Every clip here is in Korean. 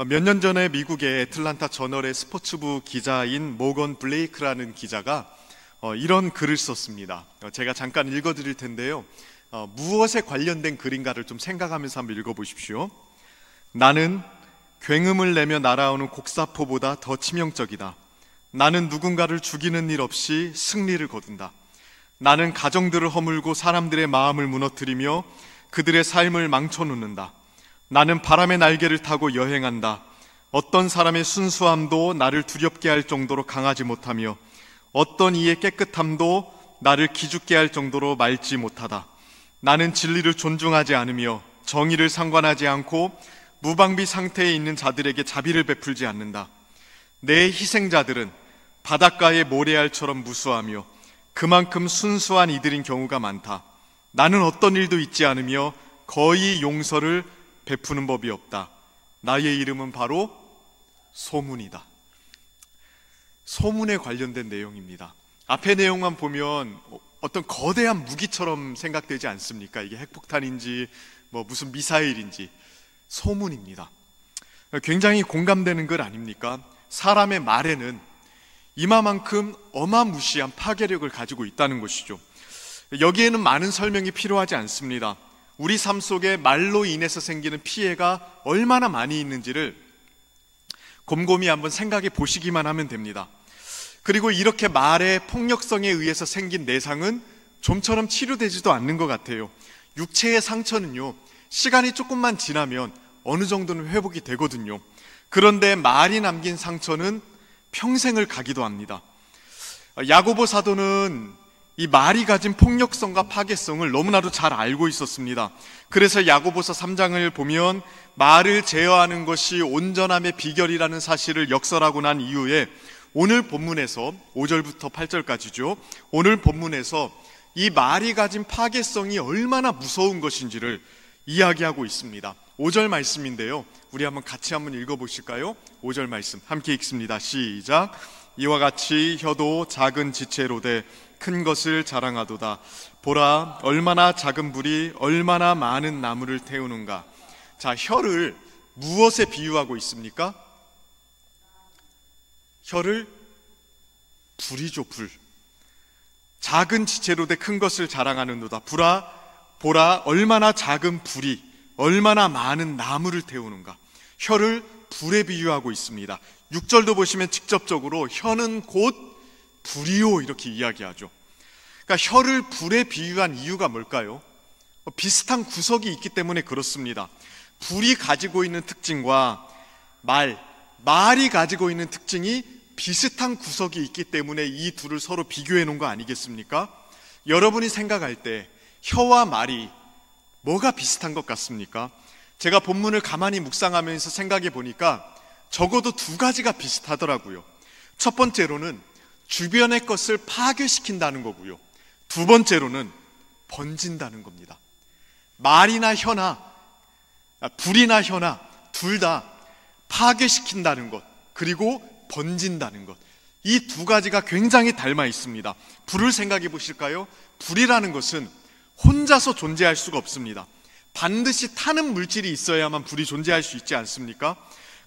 몇 년 전에 미국의 애틀란타 저널의 스포츠부 기자인 모건 블레이크라는 기자가 이런 글을 썼습니다. 제가 잠깐 읽어드릴 텐데요. 무엇에 관련된 글인가를 좀 생각하면서 한번 읽어보십시오. 나는 굉음을 내며 날아오는 곡사포보다 더 치명적이다. 나는 누군가를 죽이는 일 없이 승리를 거둔다. 나는 가정들을 허물고 사람들의 마음을 무너뜨리며 그들의 삶을 망쳐놓는다. 나는 바람의 날개를 타고 여행한다. 어떤 사람의 순수함도 나를 두렵게 할 정도로 강하지 못하며 어떤 이의 깨끗함도 나를 기죽게 할 정도로 맑지 못하다. 나는 진리를 존중하지 않으며 정의를 상관하지 않고 무방비 상태에 있는 자들에게 자비를 베풀지 않는다. 내 희생자들은 바닷가의 모래알처럼 무수하며 그만큼 순수한 이들인 경우가 많다. 나는 어떤 일도 잊지 않으며 거의 용서를 베푸는 법이 없다. 나의 이름은 바로 소문이다. 소문에 관련된 내용입니다. 앞의 내용만 보면 어떤 거대한 무기처럼 생각되지 않습니까? 이게 핵폭탄인지 무슨 미사일인지. 소문입니다. 굉장히 공감되는 글 아닙니까? 사람의 말에는 이마만큼 어마무시한 파괴력을 가지고 있다는 것이죠. 여기에는 많은 설명이 필요하지 않습니다. 우리 삶 속에 말로 인해서 생기는 피해가 얼마나 많이 있는지를 곰곰이 한번 생각해 보시기만 하면 됩니다. 그리고 이렇게 말의 폭력성에 의해서 생긴 내상은 좀처럼 치료되지도 않는 것 같아요. 육체의 상처는요, 시간이 조금만 지나면 어느 정도는 회복이 되거든요. 그런데 말이 남긴 상처는 평생을 가기도 합니다. 야고보 사도는 이 말이 가진 폭력성과 파괴성을 너무나도 잘 알고 있었습니다. 그래서 야고보서 3장을 보면 말을 제어하는 것이 온전함의 비결이라는 사실을 역설하고 난 이후에 오늘 본문에서 5절부터 8절까지죠. 오늘 본문에서 이 말이 가진 파괴성이 얼마나 무서운 것인지를 이야기하고 있습니다. 5절 말씀인데요. 우리 같이 한번 읽어보실까요? 5절 말씀 함께 읽습니다. 시작. 이와 같이 혀도 작은 지체로 돼 큰 것을 자랑하도다. 보라, 얼마나 작은 불이 얼마나 많은 나무를 태우는가. 자, 혀를 무엇에 비유하고 있습니까? 혀를 불이죠, 불. 작은 지체로 돼 큰 것을 자랑하는도다. 보라, 얼마나 작은 불이 얼마나 많은 나무를 태우는가. 혀를 불에 비유하고 있습니다. 6절도 보시면 직접적으로 혀는 곧 불이요 이렇게 이야기하죠. 그러니까 혀를 불에 비유한 이유가 뭘까요? 비슷한 구석이 있기 때문에 그렇습니다. 불이 가지고 있는 특징과 말이 가지고 있는 특징이 비슷한 구석이 있기 때문에 이 둘을 서로 비교해 놓은 거 아니겠습니까? 여러분이 생각할 때 혀와 말이 뭐가 비슷한 것 같습니까? 제가 본문을 가만히 묵상하면서 생각해 보니까 적어도 두 가지가 비슷하더라고요. 첫 번째로는 주변의 것을 파괴시킨다는 거고요. 두 번째로는 번진다는 겁니다. 말이나 혀나 불이나 혀나 둘 다 파괴시킨다는 것, 그리고 번진다는 것. 이 두 가지가 굉장히 닮아 있습니다. 불을 생각해 보실까요? 불이라는 것은 혼자서 존재할 수가 없습니다. 반드시 타는 물질이 있어야만 불이 존재할 수 있지 않습니까?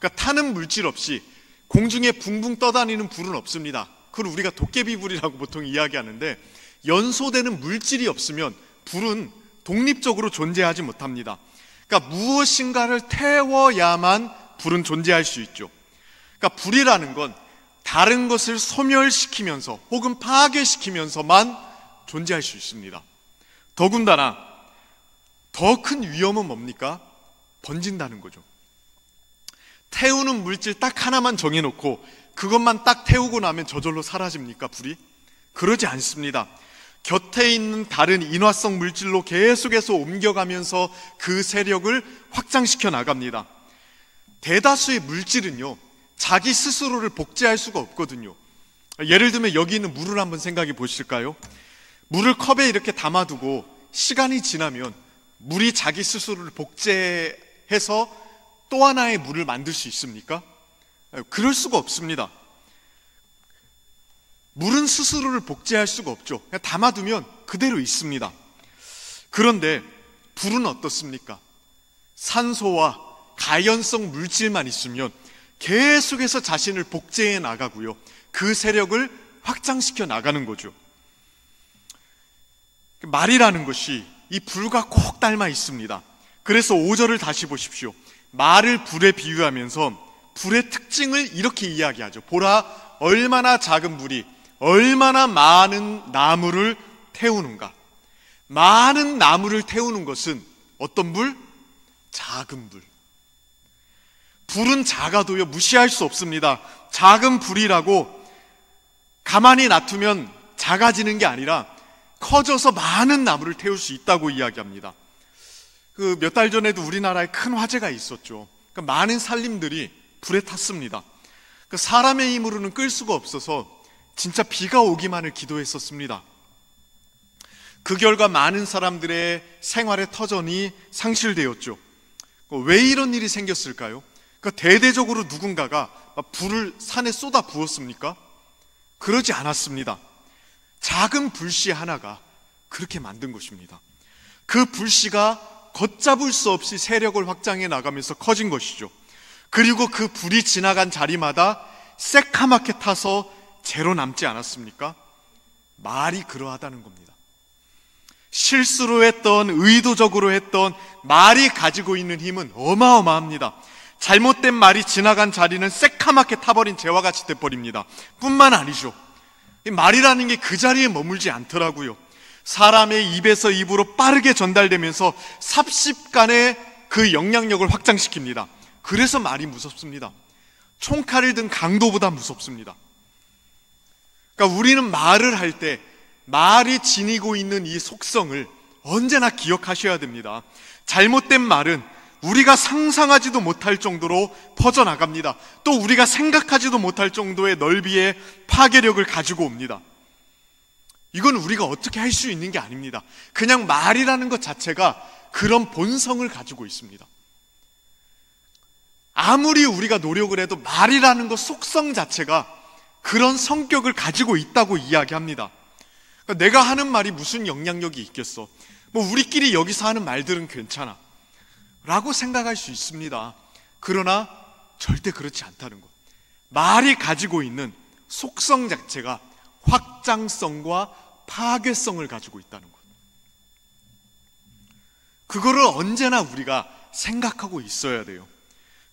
그러니까 타는 물질 없이 공중에 붕붕 떠다니는 불은 없습니다. 그걸 우리가 도깨비불이라고 보통 이야기하는데, 연소되는 물질이 없으면 불은 독립적으로 존재하지 못합니다. 그러니까 무엇인가를 태워야만 불은 존재할 수 있죠. 그러니까 불이라는 건 다른 것을 소멸시키면서 혹은 파괴시키면서만 존재할 수 있습니다. 더군다나 더 큰 위험은 뭡니까? 번진다는 거죠. 태우는 물질 딱 하나만 정해놓고 그것만 딱 태우고 나면 저절로 사라집니까, 불이? 그러지 않습니다. 곁에 있는 다른 인화성 물질로 계속해서 옮겨가면서 그 세력을 확장시켜 나갑니다. 대다수의 물질은요, 자기 스스로를 복제할 수가 없거든요. 예를 들면 여기 있는 물을 한번 생각해 보실까요? 물을 컵에 이렇게 담아두고 시간이 지나면 물이 자기 스스로를 복제해서 또 하나의 물을 만들 수 있습니까? 그럴 수가 없습니다. 물은 스스로를 복제할 수가 없죠. 그냥 담아두면 그대로 있습니다. 그런데 불은 어떻습니까? 산소와 가연성 물질만 있으면 계속해서 자신을 복제해 나가고요, 그 세력을 확장시켜 나가는 거죠. 말이라는 것이 이 불과 꼭 닮아 있습니다. 그래서 5절을 다시 보십시오. 말을 불에 비유하면서 불의 특징을 이렇게 이야기하죠. 보라, 얼마나 작은 불이 얼마나 많은 나무를 태우는가. 많은 나무를 태우는 것은 어떤 불? 작은 불. 불은 작아도요, 무시할 수 없습니다. 작은 불이라고 가만히 놔두면 작아지는 게 아니라 커져서 많은 나무를 태울 수 있다고 이야기합니다. 몇 달 전에도 우리나라에 큰 화재가 있었죠. 많은 산림들이 불에 탔습니다. 사람의 힘으로는 끌 수가 없어서 진짜 비가 오기만을 기도했었습니다. 그 결과 많은 사람들의 생활의 터전이 상실되었죠. 왜 이런 일이 생겼을까요? 대대적으로 누군가가 불을 산에 쏟아 부었습니까? 그러지 않았습니다. 작은 불씨 하나가 그렇게 만든 것입니다. 그 불씨가 걷잡을 수 없이 세력을 확장해 나가면서 커진 것이죠. 그리고 그 불이 지나간 자리마다 새카맣게 타서 재로 남지 않았습니까? 말이 그러하다는 겁니다. 실수로 했던, 의도적으로 했던 말이 가지고 있는 힘은 어마어마합니다. 잘못된 말이 지나간 자리는 새카맣게 타버린 재와 같이 돼버립니다. 뿐만 아니죠, 이 말이라는 게 그 자리에 머물지 않더라고요. 사람의 입에서 입으로 빠르게 전달되면서 삽십간에 그 영향력을 확장시킵니다. 그래서 말이 무섭습니다. 총칼을 든 강도보다 무섭습니다. 그러니까 우리는 말을 할 때 말이 지니고 있는 이 속성을 언제나 기억하셔야 됩니다. 잘못된 말은 우리가 상상하지도 못할 정도로 퍼져나갑니다. 또 우리가 생각하지도 못할 정도의 넓이의 파괴력을 가지고 옵니다. 이건 우리가 어떻게 할 수 있는 게 아닙니다. 그냥 말이라는 것 자체가 그런 본성을 가지고 있습니다. 아무리 우리가 노력을 해도 말이라는 것 속성 자체가 그런 성격을 가지고 있다고 이야기합니다. 그러니까 내가 하는 말이 무슨 영향력이 있겠어? 우리끼리 여기서 하는 말들은 괜찮아 라고 생각할 수 있습니다. 그러나 절대 그렇지 않다는 것. 말이 가지고 있는 속성 자체가 확장성과 파괴성을 가지고 있다는 것. 그거를 언제나 우리가 생각하고 있어야 돼요.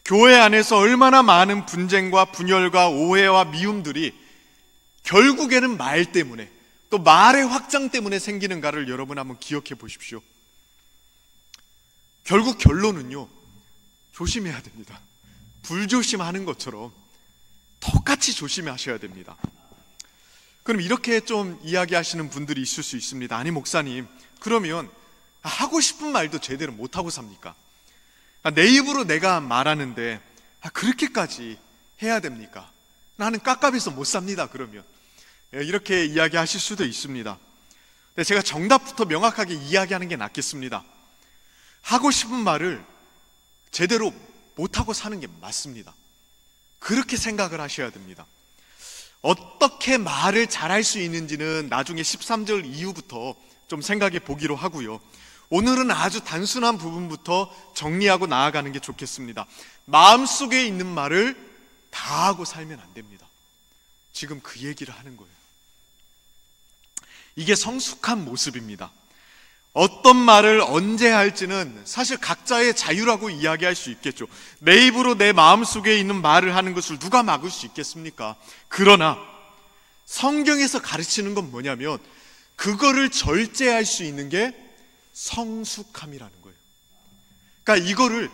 교회 안에서 얼마나 많은 분쟁과 분열과 오해와 미움들이 결국에는 말 때문에, 또 말의 확장 때문에 생기는가를 여러분 한번 기억해 보십시오. 결국 결론은요, 조심해야 됩니다. 불조심하는 것처럼 똑같이 조심하셔야 됩니다. 그럼 이렇게 좀 이야기하시는 분들이 있을 수 있습니다. 아니 목사님, 그러면 하고 싶은 말도 제대로 못하고 삽니까? 내 입으로 내가 말하는데 그렇게까지 해야 됩니까? 나는 깝깝해서 못 삽니다. 그러면 이렇게 이야기하실 수도 있습니다. 근데 제가 정답부터 명확하게 이야기하는 게 낫겠습니다. 하고 싶은 말을 제대로 못하고 사는 게 맞습니다. 그렇게 생각을 하셔야 됩니다. 어떻게 말을 잘할 수 있는지는 나중에 13절 이후부터 좀 생각해 보기로 하고요. 오늘은 아주 단순한 부분부터 정리하고 나아가는 게 좋겠습니다. 마음속에 있는 말을 다 하고 살면 안 됩니다. 지금 그 얘기를 하는 거예요. 이게 성숙한 모습입니다. 어떤 말을 언제 할지는 사실 각자의 자유라고 이야기할 수 있겠죠. 내 입으로 내 마음속에 있는 말을 하는 것을 누가 막을 수 있겠습니까? 그러나 성경에서 가르치는 건 뭐냐면 그거를 절제할 수 있는 게 성숙함이라는 거예요. 그러니까 이거를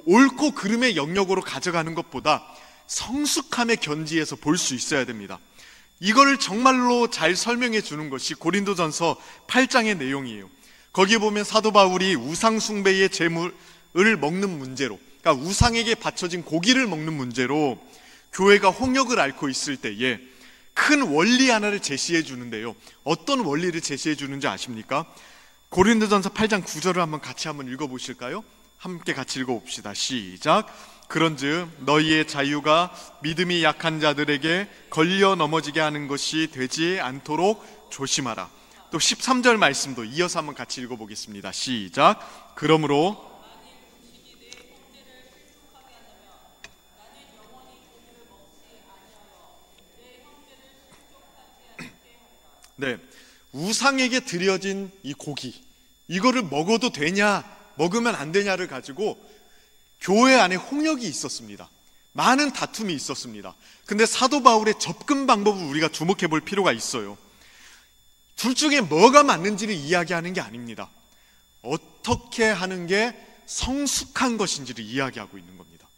옳고 그름의 영역으로 가져가는 것보다 성숙함의 견지에서 볼 수 있어야 됩니다. 이거를 정말로 잘 설명해 주는 것이 고린도전서 8장의 내용이에요. 거기에 보면 사도 바울이 우상 숭배의 제물을 먹는 문제로, 그러니까 우상에게 바쳐진 고기를 먹는 문제로 교회가 홍역을 앓고 있을 때에 큰 원리 하나를 제시해 주는데요. 어떤 원리를 제시해 주는지 아십니까? 고린도전서 8장 9절을 같이 한번 읽어보실까요? 함께 같이 읽어봅시다. 시작. 그런즉 너희의 자유가 믿음이 약한 자들에게 걸려 넘어지게 하는 것이 되지 않도록 조심하라. 또 13절 말씀도 이어서 한번 같이 읽어보겠습니다. 시작. 그러므로 네, 우상에게 드려진 이 고기, 이거를 먹어도 되냐, 먹으면 안 되냐를 가지고 교회 안에 홍역이 있었습니다. 많은 다툼이 있었습니다. 근데 사도 바울의 접근 방법을 우리가 주목해 볼 필요가 있어요. 둘 중에 뭐가 맞는지를 이야기하는 게 아닙니다. 어떻게 하는 게 성숙한 것인지를 이야기하고 있는 겁니다.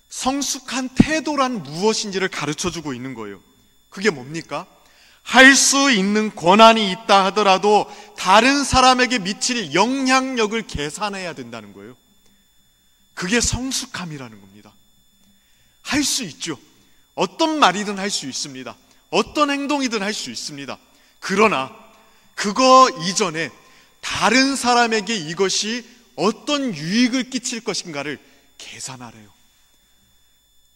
성숙한 태도란 무엇인지를 가르쳐주고 있는 거예요. 그게 뭡니까? 할 수 있는 권한이 있다 하더라도 다른 사람에게 미칠 영향력을 계산해야 된다는 거예요. 그게 성숙함이라는 겁니다. 할 수 있죠. 어떤 말이든 할 수 있습니다. 어떤 행동이든 할 수 있습니다. 그러나 그거 이전에 다른 사람에게 이것이 어떤 유익을 끼칠 것인가를 계산하래요.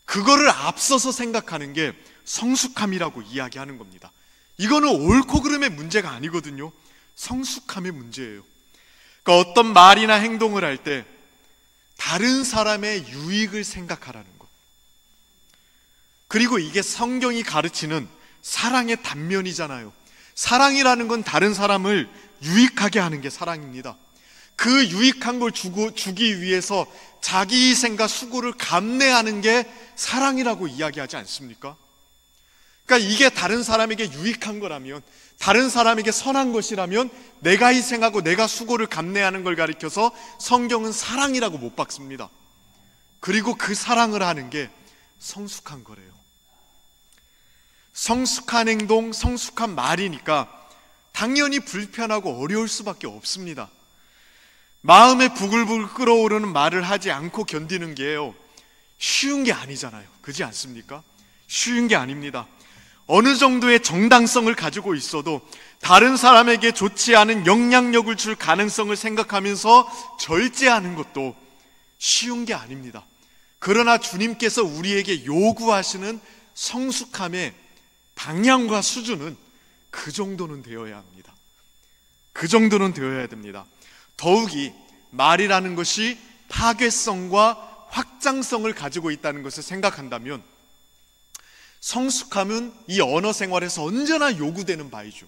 그거를 앞서서 생각하는 게 성숙함이라고 이야기하는 겁니다. 이거는 옳고 그름의 문제가 아니거든요. 성숙함의 문제예요. 그러니까 어떤 말이나 행동을 할 때 다른 사람의 유익을 생각하라는 것. 그리고 이게 성경이 가르치는 사랑의 단면이잖아요. 사랑이라는 건 다른 사람을 유익하게 하는 게 사랑입니다. 그 유익한 걸 주기 위해서 자기 희생과 수고를 감내하는 게 사랑이라고 이야기하지 않습니까? 그러니까 이게 다른 사람에게 유익한 거라면, 다른 사람에게 선한 것이라면 내가 희생하고 내가 수고를 감내하는 걸 가리켜서 성경은 사랑이라고 못 박습니다. 그리고 그 사랑을 하는 게 성숙한 거래요. 성숙한 행동, 성숙한 말이니까 당연히 불편하고 어려울 수밖에 없습니다. 마음에 부글부글 끓어오르는 말을 하지 않고 견디는 게요, 쉬운 게 아니잖아요. 그렇지 않습니까? 쉬운 게 아닙니다. 어느 정도의 정당성을 가지고 있어도 다른 사람에게 좋지 않은 영향력을 줄 가능성을 생각하면서 절제하는 것도 쉬운 게 아닙니다. 그러나 주님께서 우리에게 요구하시는 성숙함의 방향과 수준은 그 정도는 되어야 합니다. 그 정도는 되어야 됩니다. 더욱이 말이라는 것이 파괴성과 확장성을 가지고 있다는 것을 생각한다면 성숙함은 이 언어 생활에서 언제나 요구되는 바이죠.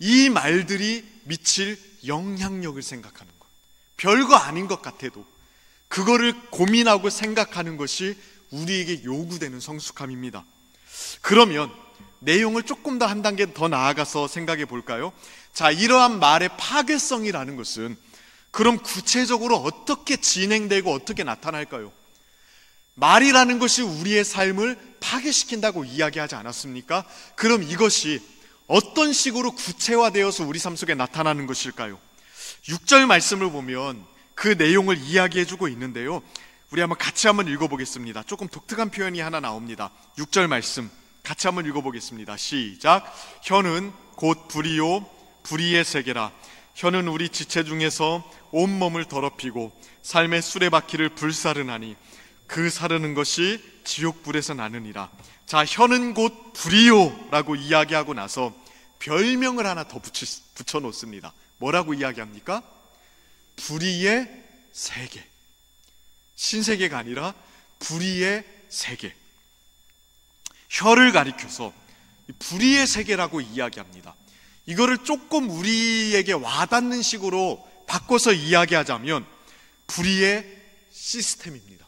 이 말들이 미칠 영향력을 생각하는 것, 별거 아닌 것 같아도 그거를 고민하고 생각하는 것이 우리에게 요구되는 성숙함입니다. 그러면 내용을 조금 더 한 단계 더 나아가서 생각해 볼까요? 자, 이러한 말의 파괴성이라는 것은 그럼 구체적으로 어떻게 진행되고 어떻게 나타날까요? 말이라는 것이 우리의 삶을 파괴시킨다고 이야기하지 않았습니까? 그럼 이것이 어떤 식으로 구체화되어서 우리 삶 속에 나타나는 것일까요? 6절 말씀을 보면 그 내용을 이야기해주고 있는데요, 우리 한번 같이 한번 읽어보겠습니다. 조금 독특한 표현이 하나 나옵니다. 6절 말씀 같이 한번 읽어보겠습니다. 시작. 혀는 곧 불이요 불의의 세계라. 혀는 우리 지체 중에서 온몸을 더럽히고 삶의 수레바퀴를 불사르나니 그 사르는 것이 지옥불에서 나느니라. 자, 혀는 곧 불이요 라고 이야기하고 나서 별명을 하나 더 붙여놓습니다. 뭐라고 이야기합니까? 불의의 세계. 신세계가 아니라 불의의 세계. 혀를 가리켜서 불의의 세계라고 이야기합니다. 이거를 조금 우리에게 와닿는 식으로 바꿔서 이야기하자면 불의의 시스템입니다.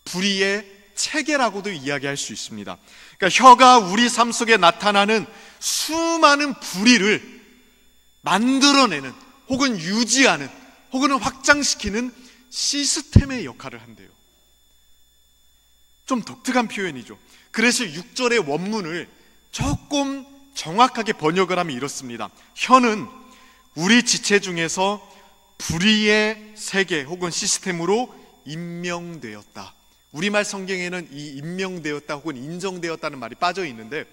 불의의 체계라고도 이야기할 수 있습니다. 그러니까 혀가 우리 삶 속에 나타나는 수많은 불의를 만들어내는 혹은 유지하는 혹은 확장시키는 시스템의 역할을 한대요. 좀 독특한 표현이죠. 그래서 6절의 원문을 조금 정확하게 번역을 하면 이렇습니다. 혀는 우리 지체 중에서 불의의 세계 혹은 시스템으로 임명되었다. 우리말 성경에는 이 임명되었다 혹은 인정되었다는 말이 빠져 있는데,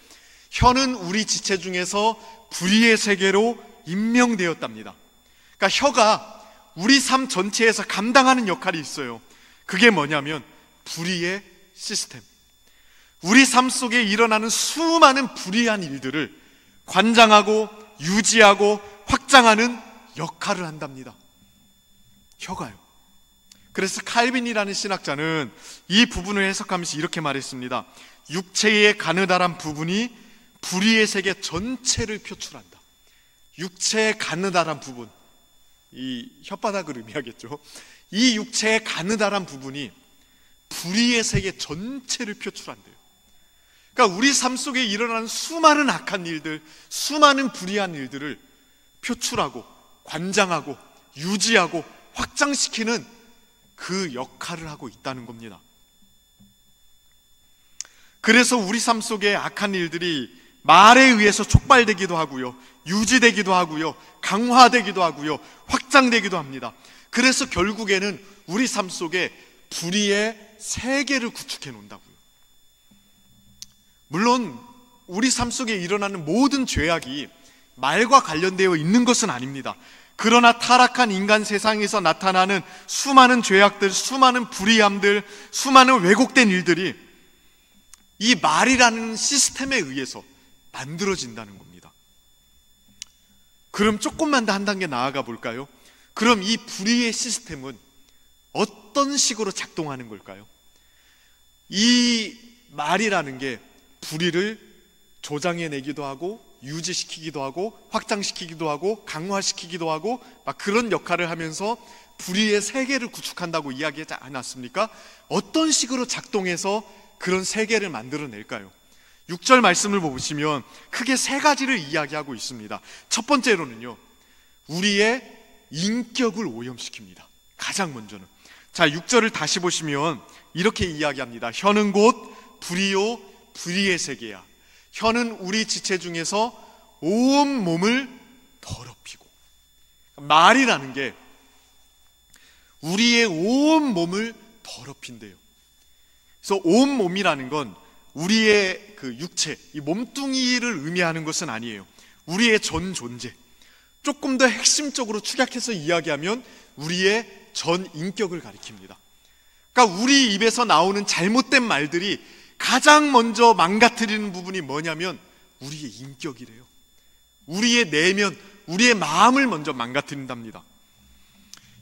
혀는 우리 지체 중에서 불의의 세계로 임명되었답니다. 그러니까 혀가 우리 삶 전체에서 감당하는 역할이 있어요. 그게 뭐냐면 불의의 시스템. 우리 삶 속에 일어나는 수많은 불의한 일들을 관장하고 유지하고 확장하는 역할을 한답니다. 혀가요. 그래서 칼빈이라는 신학자는 이 부분을 해석하면서 이렇게 말했습니다. 육체의 가느다란 부분이 불의의 세계 전체를 표출한다. 육체의 가느다란 부분, 이 혓바닥을 의미하겠죠. 이 육체의 가느다란 부분이 불의의 세계 전체를 표출한대요. 그러니까 우리 삶 속에 일어나는 수많은 악한 일들, 수많은 불의한 일들을 표출하고 관장하고 유지하고 확장시키는 그 역할을 하고 있다는 겁니다. 그래서 우리 삶 속에 악한 일들이 말에 의해서 촉발되기도 하고요, 유지되기도 하고요, 강화되기도 하고요, 확장되기도 합니다. 그래서 결국에는 우리 삶 속에 불의의 세계를 구축해 놓는다고요. 물론 우리 삶 속에 일어나는 모든 죄악이 말과 관련되어 있는 것은 아닙니다. 그러나 타락한 인간 세상에서 나타나는 수많은 죄악들, 수많은 불의함들, 수많은 왜곡된 일들이 이 말이라는 시스템에 의해서 만들어진다는 겁니다. 그럼 조금만 더 한 단계 나아가 볼까요? 그럼 이 불의의 시스템은 어떤 식으로 작동하는 걸까요? 이 말이라는 게 불의를 조장해내기도 하고 유지시키기도 하고 확장시키기도 하고 강화시키기도 하고 막 그런 역할을 하면서 불의의 세계를 구축한다고 이야기하지 않았습니까? 어떤 식으로 작동해서 그런 세계를 만들어낼까요? 6절 말씀을 보시면 크게 세 가지를 이야기하고 있습니다. 첫 번째로는요, 우리의 인격을 오염시킵니다. 가장 먼저는. 자, 6절을 다시 보시면 이렇게 이야기합니다. 혀는 곧 불의요 불의의 세계야. 혀는 우리 지체 중에서 온 몸을 더럽히고. 말이라는 게 우리의 온 몸을 더럽힌대요. 그래서 온 몸이라는 건 우리의 그 육체, 이 몸뚱이를 의미하는 것은 아니에요. 우리의 전 존재. 조금 더 핵심적으로 축약해서 이야기하면 우리의 전 인격을 가리킵니다. 그러니까 우리 입에서 나오는 잘못된 말들이 가장 먼저 망가뜨리는 부분이 뭐냐면 우리의 인격이래요. 우리의 내면, 우리의 마음을 먼저 망가뜨린답니다.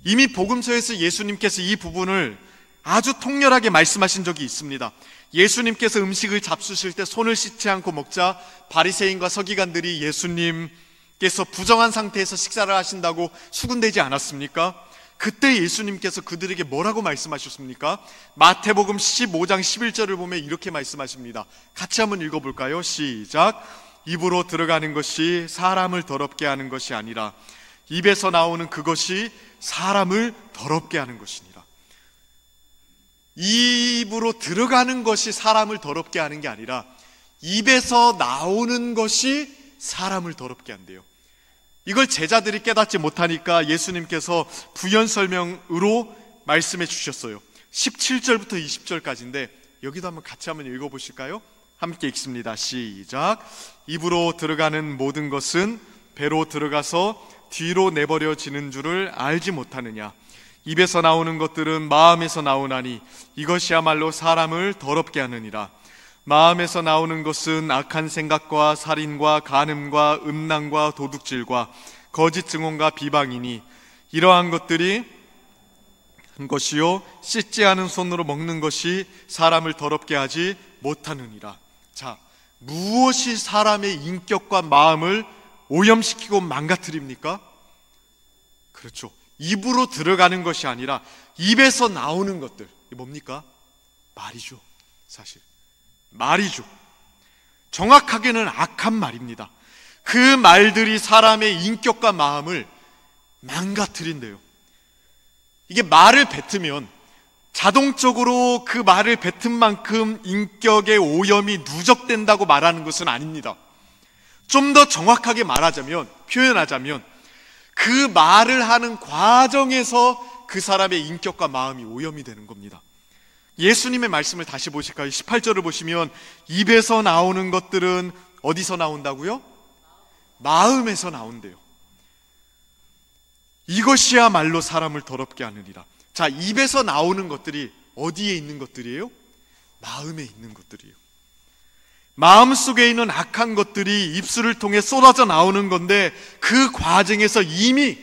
이미 복음서에서 예수님께서 이 부분을 아주 통렬하게 말씀하신 적이 있습니다. 예수님께서 음식을 잡수실 때 손을 씻지 않고 먹자 바리새인과 서기관들이 예수님께서 부정한 상태에서 식사를 하신다고 수군대지 않았습니까? 그때 예수님께서 그들에게 뭐라고 말씀하셨습니까? 마태복음 15장 11절을 보면 이렇게 말씀하십니다. 같이 한번 읽어볼까요? 시작. 입으로 들어가는 것이 사람을 더럽게 하는 것이 아니라 입에서 나오는 그것이 사람을 더럽게 하는 것이니라. 입으로 들어가는 것이 사람을 더럽게 하는 게 아니라 입에서 나오는 것이 사람을 더럽게 한대요. 이걸 제자들이 깨닫지 못하니까 예수님께서 부연 설명으로 말씀해 주셨어요. 17절부터 20절까지인데 여기도 한번 같이 한번 읽어보실까요? 함께 읽습니다. 시작. 입으로 들어가는 모든 것은 배로 들어가서 뒤로 내버려지는 줄을 알지 못하느냐. 입에서 나오는 것들은 마음에서 나오나니 이것이야말로 사람을 더럽게 하느니라. 마음에서 나오는 것은 악한 생각과 살인과 간음과 음란과 도둑질과 거짓 증언과 비방이니 이러한 것들이 한 것이요 씻지 않은 손으로 먹는 것이 사람을 더럽게 하지 못하느니라. 자, 무엇이 사람의 인격과 마음을 오염시키고 망가뜨립니까? 그렇죠. 입으로 들어가는 것이 아니라 입에서 나오는 것들. 이게 뭡니까? 말이죠. 사실 말이죠. 정확하게는 악한 말입니다. 그 말들이 사람의 인격과 마음을 망가뜨린대요. 이게 말을 뱉으면 자동적으로 그 말을 뱉은 만큼 인격의 오염이 누적된다고 말하는 것은 아닙니다. 좀 더 정확하게 말하자면, 표현하자면 그 말을 하는 과정에서 그 사람의 인격과 마음이 오염이 되는 겁니다. 예수님의 말씀을 다시 보실까요? 18절을 보시면 입에서 나오는 것들은 어디서 나온다고요? 마음에서 나온대요. 이것이야말로 사람을 더럽게 하느니라. 자, 입에서 나오는 것들이 어디에 있는 것들이에요? 마음에 있는 것들이에요. 마음속에 있는 악한 것들이 입술을 통해 쏟아져 나오는 건데 그 과정에서 이미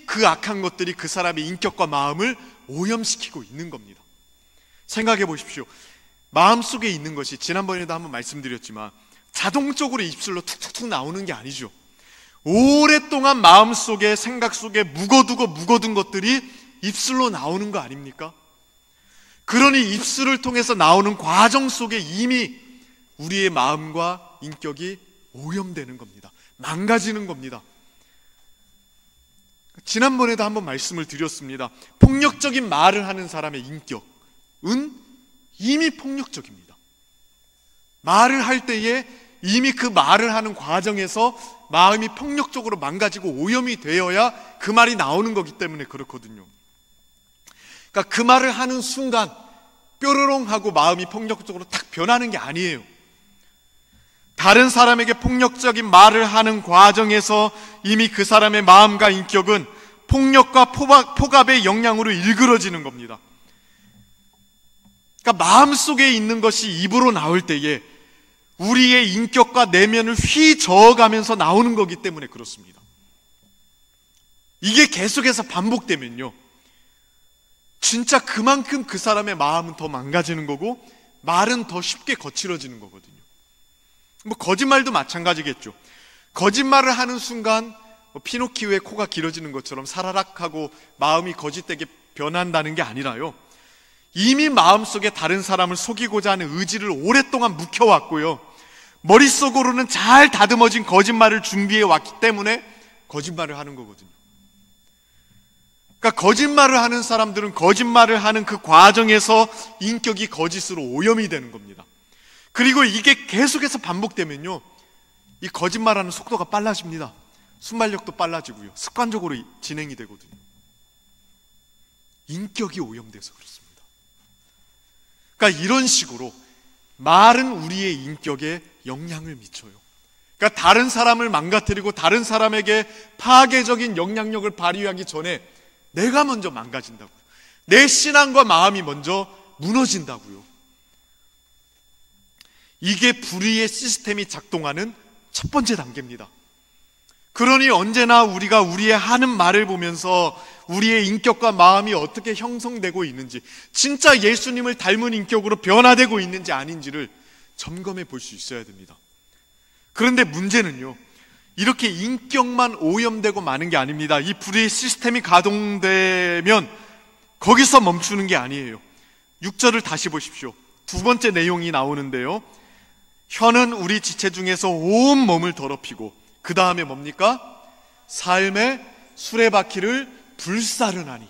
그 악한 것들이 그 사람의 인격과 마음을 오염시키고 있는 겁니다. 생각해 보십시오. 마음속에 있는 것이 지난번에도 한번 말씀드렸지만 자동적으로 입술로 툭툭툭 나오는 게 아니죠. 오랫동안 마음속에, 생각 속에 묵어둔 것들이 입술로 나오는 거 아닙니까? 그러니 입술을 통해서 나오는 과정 속에 이미 우리의 마음과 인격이 오염되는 겁니다. 망가지는 겁니다. 지난번에도 한번 말씀을 드렸습니다. 폭력적인 말을 하는 사람의 인격은 이미 폭력적입니다. 말을 할 때에 이미 그 말을 하는 과정에서 마음이 폭력적으로 망가지고 오염이 되어야 그 말이 나오는 거기 때문에 그렇거든요. 그러니까 그 말을 하는 순간 뾰로롱 하고 마음이 폭력적으로 탁 변하는 게 아니에요. 다른 사람에게 폭력적인 말을 하는 과정에서 이미 그 사람의 마음과 인격은 폭력과 폭압의 영향으로 일그러지는 겁니다. 그러니까 마음속에 있는 것이 입으로 나올 때에 우리의 인격과 내면을 휘저어가면서 나오는 거기 때문에 그렇습니다. 이게 계속해서 반복되면요, 진짜 그만큼 그 사람의 마음은 더 망가지는 거고 말은 더 쉽게 거칠어지는 거거든요. 뭐 거짓말도 마찬가지겠죠. 거짓말을 하는 순간 피노키오의 코가 길어지는 것처럼 사라락 하고 마음이 거짓되게 변한다는 게 아니라요, 이미 마음속에 다른 사람을 속이고자 하는 의지를 오랫동안 묵혀왔고요, 머릿속으로는 잘 다듬어진 거짓말을 준비해 왔기 때문에 거짓말을 하는 거거든요. 그러니까 거짓말을 하는 사람들은 거짓말을 하는 그 과정에서 인격이 거짓으로 오염이 되는 겁니다. 그리고 이게 계속해서 반복되면요, 이 거짓말하는 속도가 빨라집니다. 순발력도 빨라지고요, 습관적으로 진행이 되거든요. 인격이 오염돼서 그렇습니다. 그러니까 이런 식으로 말은 우리의 인격에 영향을 미쳐요. 그러니까 다른 사람을 망가뜨리고 다른 사람에게 파괴적인 영향력을 발휘하기 전에 내가 먼저 망가진다고요. 내 신앙과 마음이 먼저 무너진다고요. 이게 불의의 시스템이 작동하는 첫 번째 단계입니다. 그러니 언제나 우리가 우리의 하는 말을 보면서 우리의 인격과 마음이 어떻게 형성되고 있는지, 진짜 예수님을 닮은 인격으로 변화되고 있는지 아닌지를 점검해 볼 수 있어야 됩니다. 그런데 문제는요, 이렇게 인격만 오염되고 마는 게 아닙니다. 이 불의의 시스템이 가동되면 거기서 멈추는 게 아니에요. 6절을 다시 보십시오. 두 번째 내용이 나오는데요, 혀는 우리 지체 중에서 온 몸을 더럽히고, 그 다음에 뭡니까? 삶의 수레바퀴를 불사르나니.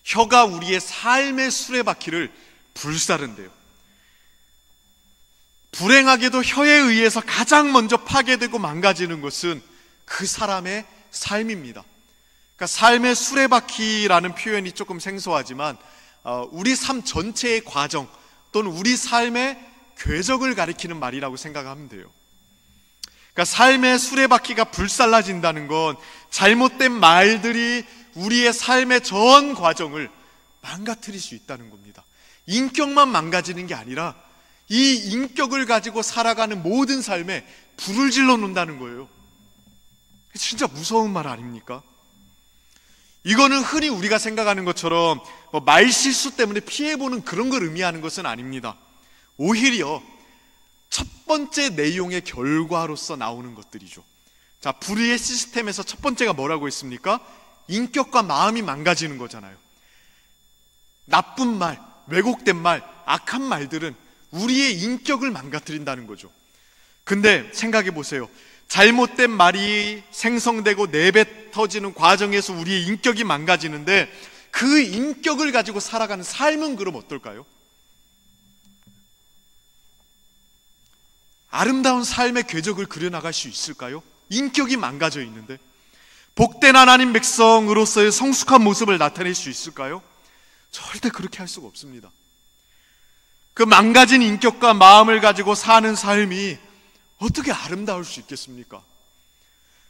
혀가 우리의 삶의 수레바퀴를 불사른대요. 불행하게도 혀에 의해서 가장 먼저 파괴되고 망가지는 것은 그 사람의 삶입니다. 그러니까 삶의 수레바퀴라는 표현이 조금 생소하지만 우리 삶 전체의 과정 또는 우리 삶의 궤적을 가리키는 말이라고 생각하면 돼요. 그러니까 삶의 수레바퀴가 불살라진다는 건 잘못된 말들이 우리의 삶의 전 과정을 망가뜨릴 수 있다는 겁니다. 인격만 망가지는 게 아니라 이 인격을 가지고 살아가는 모든 삶에 불을 질러 놓는다는 거예요. 진짜 무서운 말 아닙니까? 이거는 흔히 우리가 생각하는 것처럼 말실수 때문에 피해보는 그런 걸 의미하는 것은 아닙니다. 오히려 첫 번째 내용의 결과로서 나오는 것들이죠. 자, 불의의 시스템에서 첫 번째가 뭐라고 했습니까? 인격과 마음이 망가지는 거잖아요. 나쁜 말, 왜곡된 말, 악한 말들은 우리의 인격을 망가뜨린다는 거죠. 근데 생각해 보세요. 잘못된 말이 생성되고 내뱉어지는 과정에서 우리의 인격이 망가지는데 그 인격을 가지고 살아가는 삶은 그럼 어떨까요? 아름다운 삶의 궤적을 그려나갈 수 있을까요? 인격이 망가져 있는데. 복된 하나님 백성으로서의 성숙한 모습을 나타낼 수 있을까요? 절대 그렇게 할 수가 없습니다. 그 망가진 인격과 마음을 가지고 사는 삶이 어떻게 아름다울 수 있겠습니까?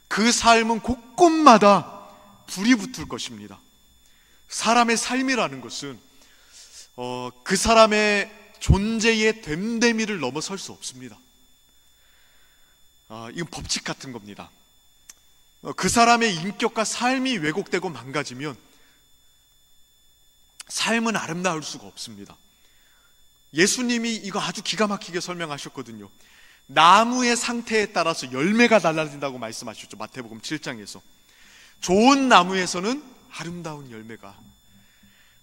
그 삶은 곳곳마다 불이 붙을 것입니다. 사람의 삶이라는 것은 그 사람의 존재의 됨됨이를 넘어설 수 없습니다. 이건 법칙 같은 겁니다. 그 사람의 인격과 삶이 왜곡되고 망가지면 삶은 아름다울 수가 없습니다. 예수님이 이거 아주 기가 막히게 설명하셨거든요. 나무의 상태에 따라서 열매가 달라진다고 말씀하셨죠. 마태복음 7장에서. 좋은 나무에서는 아름다운 열매가,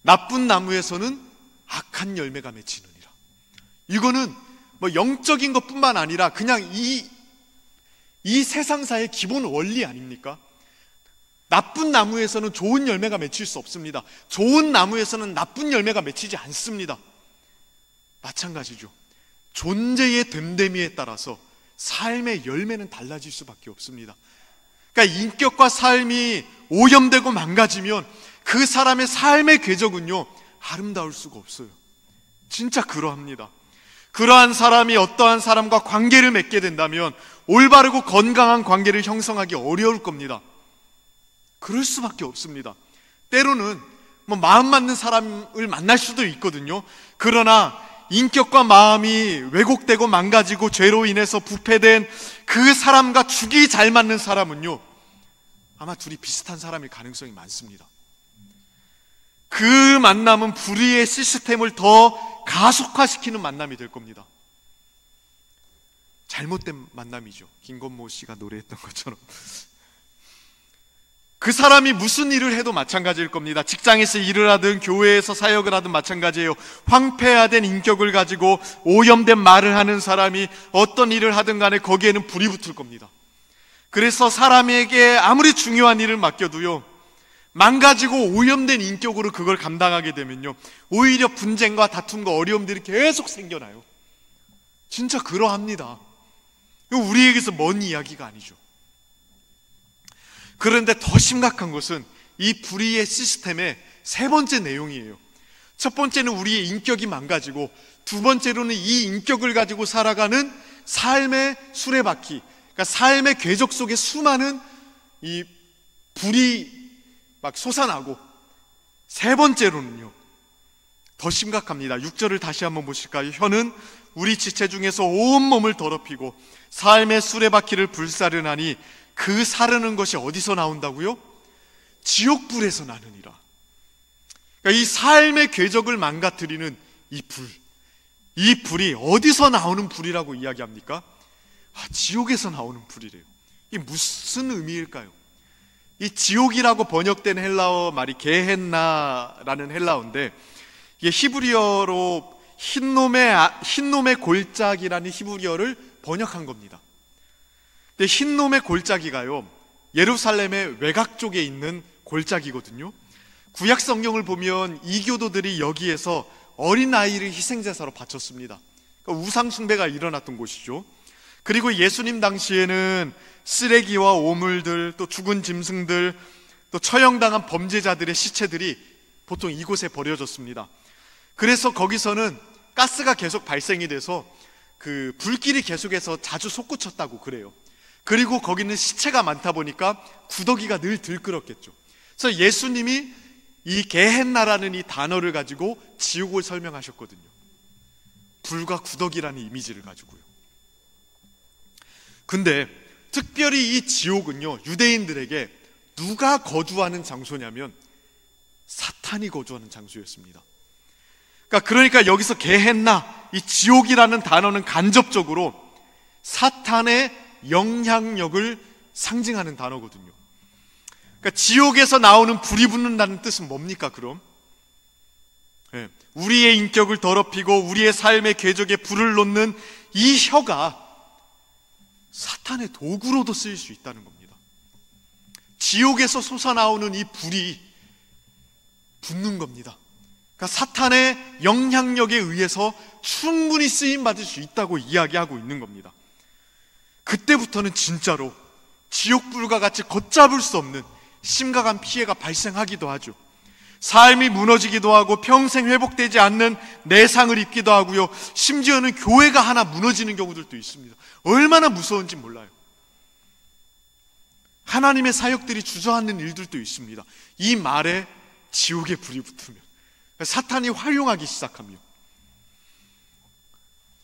나쁜 나무에서는 악한 열매가 맺히느니라. 이거는 뭐 영적인 것뿐만 아니라 그냥 이 세상사의 기본 원리 아닙니까? 나쁜 나무에서는 좋은 열매가 맺힐 수 없습니다. 좋은 나무에서는 나쁜 열매가 맺히지 않습니다. 마찬가지죠. 존재의 됨됨이에 따라서 삶의 열매는 달라질 수밖에 없습니다. 그러니까 인격과 삶이 오염되고 망가지면 그 사람의 삶의 궤적은요, 아름다울 수가 없어요. 진짜 그러합니다. 그러한 사람이 어떠한 사람과 관계를 맺게 된다면 올바르고 건강한 관계를 형성하기 어려울 겁니다. 그럴 수밖에 없습니다. 때로는 뭐 마음 맞는 사람을 만날 수도 있거든요. 그러나 인격과 마음이 왜곡되고 망가지고 죄로 인해서 부패된 그 사람과 죽이 잘 맞는 사람은요, 아마 둘이 비슷한 사람일 가능성이 많습니다. 그 만남은 불의의 시스템을 더 가속화시키는 만남이 될 겁니다. 잘못된 만남이죠. 김건모 씨가 노래했던 것처럼. 그 사람이 무슨 일을 해도 마찬가지일 겁니다. 직장에서 일을 하든 교회에서 사역을 하든 마찬가지예요. 황폐화된 인격을 가지고 오염된 말을 하는 사람이 어떤 일을 하든 간에 거기에는 불이 붙을 겁니다. 그래서 사람에게 아무리 중요한 일을 맡겨도요, 망가지고 오염된 인격으로 그걸 감당하게 되면요, 오히려 분쟁과 다툼과 어려움들이 계속 생겨나요. 진짜 그러합니다. 이거 우리에게서 먼 이야기가 아니죠. 그런데 더 심각한 것은 이 불의의 시스템의 세 번째 내용이에요. 첫 번째는 우리의 인격이 망가지고, 두 번째로는 이 인격을 가지고 살아가는 삶의 수레바퀴, 그러니까 삶의 궤적 속에 수많은 이 불이 막 솟아나고, 세 번째로는요, 더 심각합니다. 6절을 다시 한번 보실까요? 혀는 우리 지체 중에서 온몸을 더럽히고 삶의 수레바퀴를 불사르나니 그 사르는 것이 어디서 나온다고요? 지옥불에서 나느니라. 그러니까 이 삶의 궤적을 망가뜨리는 이 불, 이 불이 어디서 나오는 불이라고 이야기합니까? 지옥에서 나오는 불이래요. 이게 무슨 의미일까요? 이 지옥이라고 번역된 헬라어 말이 게헨나라는 헬라어인데, 이게 히브리어로 흰놈의 골짜기라는 히브리어를 번역한 겁니다. 근데 흰놈의 골짜기가요, 예루살렘의 외곽 쪽에 있는 골짜기거든요. 구약 성경을 보면 이교도들이 여기에서 어린아이를 희생제사로 바쳤습니다. 그러니까 우상 숭배가 일어났던 곳이죠. 그리고 예수님 당시에는 쓰레기와 오물들, 또 죽은 짐승들, 또 처형당한 범죄자들의 시체들이 보통 이곳에 버려졌습니다. 그래서 거기서는 가스가 계속 발생이 돼서 그 불길이 계속해서 자주 솟구쳤다고 그래요. 그리고 거기는 시체가 많다 보니까 구더기가 늘 들끓었겠죠. 그래서 예수님이 이 게헨나라는 이 단어를 가지고 지옥을 설명하셨거든요. 불과 구더기라는 이미지를 가지고요. 근데 특별히 이 지옥은요, 유대인들에게 누가 거주하는 장소냐면 사탄이 거주하는 장소였습니다. 그러니까 여기서 게헨나, 이 지옥이라는 단어는 간접적으로 사탄의 영향력을 상징하는 단어거든요. 그러니까 지옥에서 나오는 불이 붙는다는 뜻은 뭡니까 그럼? 우리의 인격을 더럽히고 우리의 삶의 궤적에 불을 놓는 이 혀가 사탄의 도구로도 쓰일 수 있다는 겁니다. 지옥에서 솟아나오는 이 불이 붙는 겁니다. 그러니까 사탄의 영향력에 의해서 충분히 쓰임받을 수 있다고 이야기하고 있는 겁니다. 그때부터는 진짜로 지옥불과 같이 걷잡을 수 없는 심각한 피해가 발생하기도 하죠. 삶이 무너지기도 하고 평생 회복되지 않는 내상을 입기도 하고요, 심지어는 교회가 하나 무너지는 경우들도 있습니다. 얼마나 무서운지 몰라요. 하나님의 사역들이 주저앉는 일들도 있습니다. 이 말에 지옥의 불이 붙으면, 사탄이 활용하기 시작하며,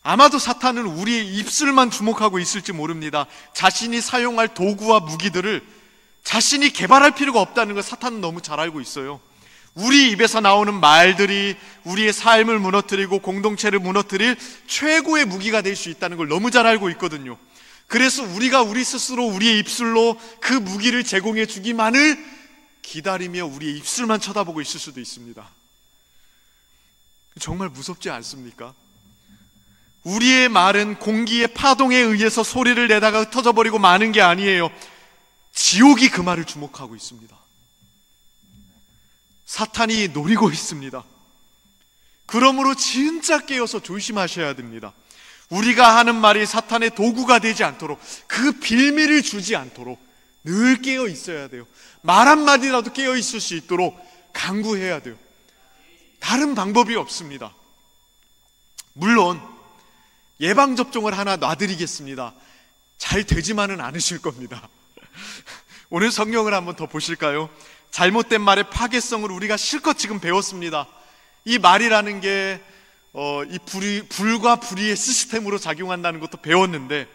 아마도 사탄은 우리의 입술만 주목하고 있을지 모릅니다. 자신이 사용할 도구와 무기들을 자신이 개발할 필요가 없다는 걸 사탄은 너무 잘 알고 있어요. 우리 입에서 나오는 말들이 우리의 삶을 무너뜨리고 공동체를 무너뜨릴 최고의 무기가 될 수 있다는 걸 너무 잘 알고 있거든요. 그래서 우리가 우리 스스로 우리의 입술로 그 무기를 제공해 주기만을 기다리며 우리의 입술만 쳐다보고 있을 수도 있습니다. 정말 무섭지 않습니까? 우리의 말은 공기의 파동에 의해서 소리를 내다가 흩어져 버리고 마는 게 아니에요. 지옥이 그 말을 주목하고 있습니다. 사탄이 노리고 있습니다. 그러므로 진짜 깨어서 조심하셔야 됩니다. 우리가 하는 말이 사탄의 도구가 되지 않도록, 그 빌미를 주지 않도록 늘 깨어 있어야 돼요. 말 한마디라도 깨어 있을 수 있도록 간구해야 돼요. 다른 방법이 없습니다. 물론 예방접종을 하나 놔드리겠습니다. 잘 되지만은 않으실 겁니다. 오늘 성경을 한번 더 보실까요? 잘못된 말의 파괴성을 우리가 실컷 지금 배웠습니다. 이 말이라는 게 이 불과 불의의 시스템으로 작용한다는 것도 배웠는데,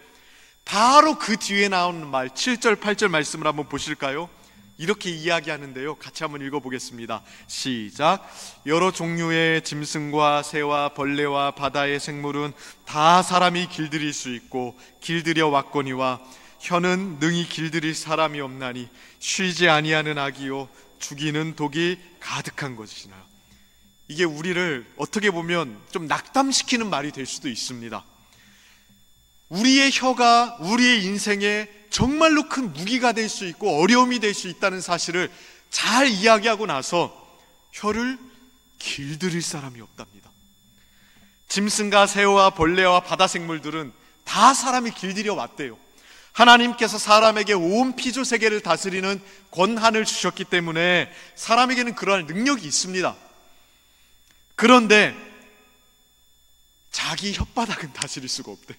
바로 그 뒤에 나오는 말 7절 8절 말씀을 한번 보실까요? 이렇게 이야기하는데요, 같이 한번 읽어보겠습니다. 시작. 여러 종류의 짐승과 새와 벌레와 바다의 생물은 다 사람이 길들일 수 있고 길들여 왔거니와 혀는 능히 길들일 사람이 없나니 쉬지 아니하는 악이요 죽이는 독이 가득한 것이나요. 이게 우리를 어떻게 보면 좀 낙담시키는 말이 될 수도 있습니다. 우리의 혀가 우리의 인생에 정말로 큰 무기가 될 수 있고 어려움이 될 수 있다는 사실을 잘 이야기하고 나서 혀를 길들일 사람이 없답니다. 짐승과 새와 벌레와 바다 생물들은 다 사람이 길들여 왔대요. 하나님께서 사람에게 온 피조 세계를 다스리는 권한을 주셨기 때문에 사람에게는 그러한 능력이 있습니다. 그런데 자기 혓바닥은 다스릴 수가 없대요.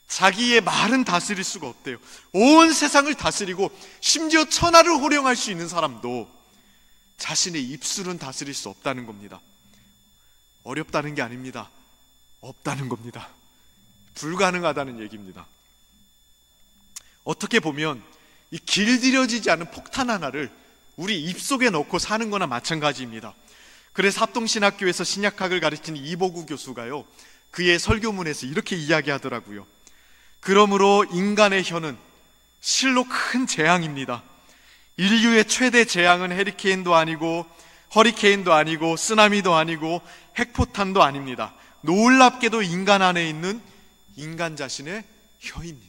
자기의 말은 다스릴 수가 없대요. 온 세상을 다스리고 심지어 천하를 호령할 수 있는 사람도 자신의 입술은 다스릴 수 없다는 겁니다. 어렵다는 게 아닙니다. 없다는 겁니다. 불가능하다는 얘기입니다. 어떻게 보면 이 길들여지지 않은 폭탄 하나를 우리 입속에 넣고 사는 거나 마찬가지입니다. 그래서 합동신학교에서 신약학을 가르치는 이보구 교수가요, 그의 설교문에서 이렇게 이야기하더라고요. 그러므로 인간의 혀는 실로 큰 재앙입니다. 인류의 최대 재앙은 허리케인도 아니고 쓰나미도 아니고 핵포탄도 아닙니다. 놀랍게도 인간 안에 있는 인간 자신의 혀입니다.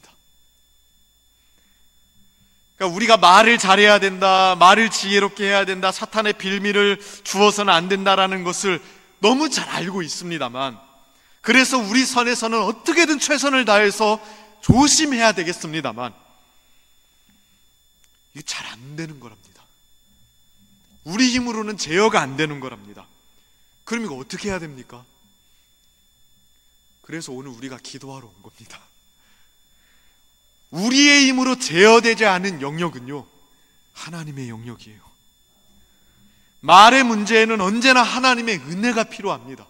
그러니까 우리가 말을 잘해야 된다, 말을 지혜롭게 해야 된다, 사탄의 빌미를 주어서는 안 된다라는 것을 너무 잘 알고 있습니다만, 그래서 우리 선에서는 어떻게든 최선을 다해서 조심해야 되겠습니다만, 이게 잘 안 되는 거랍니다. 우리 힘으로는 제어가 안 되는 거랍니다. 그럼 이거 어떻게 해야 됩니까? 그래서 오늘 우리가 기도하러 온 겁니다. 우리의 힘으로 제어되지 않은 영역은요, 하나님의 영역이에요. 말의 문제에는 언제나 하나님의 은혜가 필요합니다.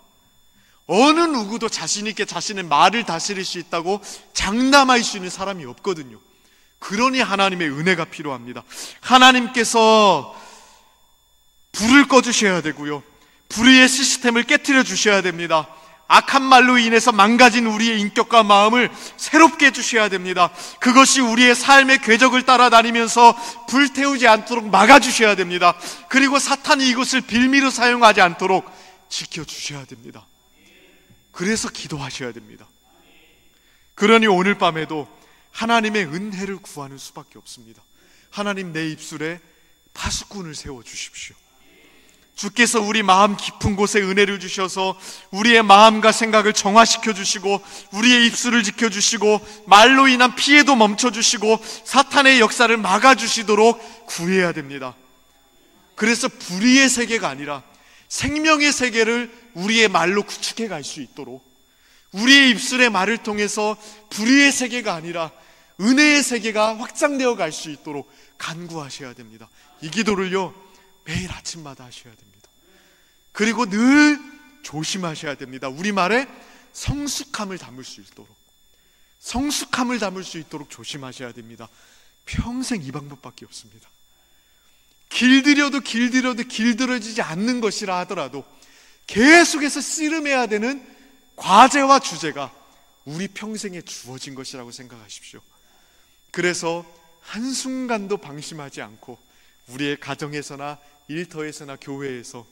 어느 누구도 자신 있게 자신의 말을 다스릴 수 있다고 장담할 수 있는 사람이 없거든요. 그러니 하나님의 은혜가 필요합니다. 하나님께서 불을 꺼주셔야 되고요, 불의의 시스템을 깨트려 주셔야 됩니다. 악한 말로 인해서 망가진 우리의 인격과 마음을 새롭게 해주셔야 됩니다. 그것이 우리의 삶의 궤적을 따라다니면서 불태우지 않도록 막아주셔야 됩니다. 그리고 사탄이 이것을 빌미로 사용하지 않도록 지켜주셔야 됩니다. 그래서 기도하셔야 됩니다. 그러니 오늘 밤에도 하나님의 은혜를 구하는 수밖에 없습니다. 하나님, 내 입술에 파수꾼을 세워주십시오. 주께서 우리 마음 깊은 곳에 은혜를 주셔서 우리의 마음과 생각을 정화시켜 주시고 우리의 입술을 지켜주시고 말로 인한 피해도 멈춰주시고 사탄의 역사를 막아주시도록 구해야 됩니다. 그래서 불의의 세계가 아니라 생명의 세계를 우리의 말로 구축해 갈 수 있도록, 우리의 입술의 말을 통해서 불의의 세계가 아니라 은혜의 세계가 확장되어 갈 수 있도록 간구하셔야 됩니다. 이 기도를요, 매일 아침마다 하셔야 됩니다. 그리고 늘 조심하셔야 됩니다. 우리말에 성숙함을 담을 수 있도록 조심하셔야 됩니다. 평생 이 방법밖에 없습니다. 길들여도 길들여지지 않는 것이라 하더라도 계속해서 씨름해야 되는 과제와 주제가 우리 평생에 주어진 것이라고 생각하십시오. 그래서 한순간도 방심하지 않고 우리의 가정에서나 일터에서나 교회에서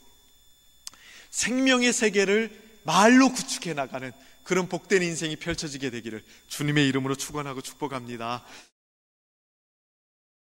생명의 세계를 말로 구축해 나가는 그런 복된 인생이 펼쳐지게 되기를 주님의 이름으로 축원하고 축복합니다.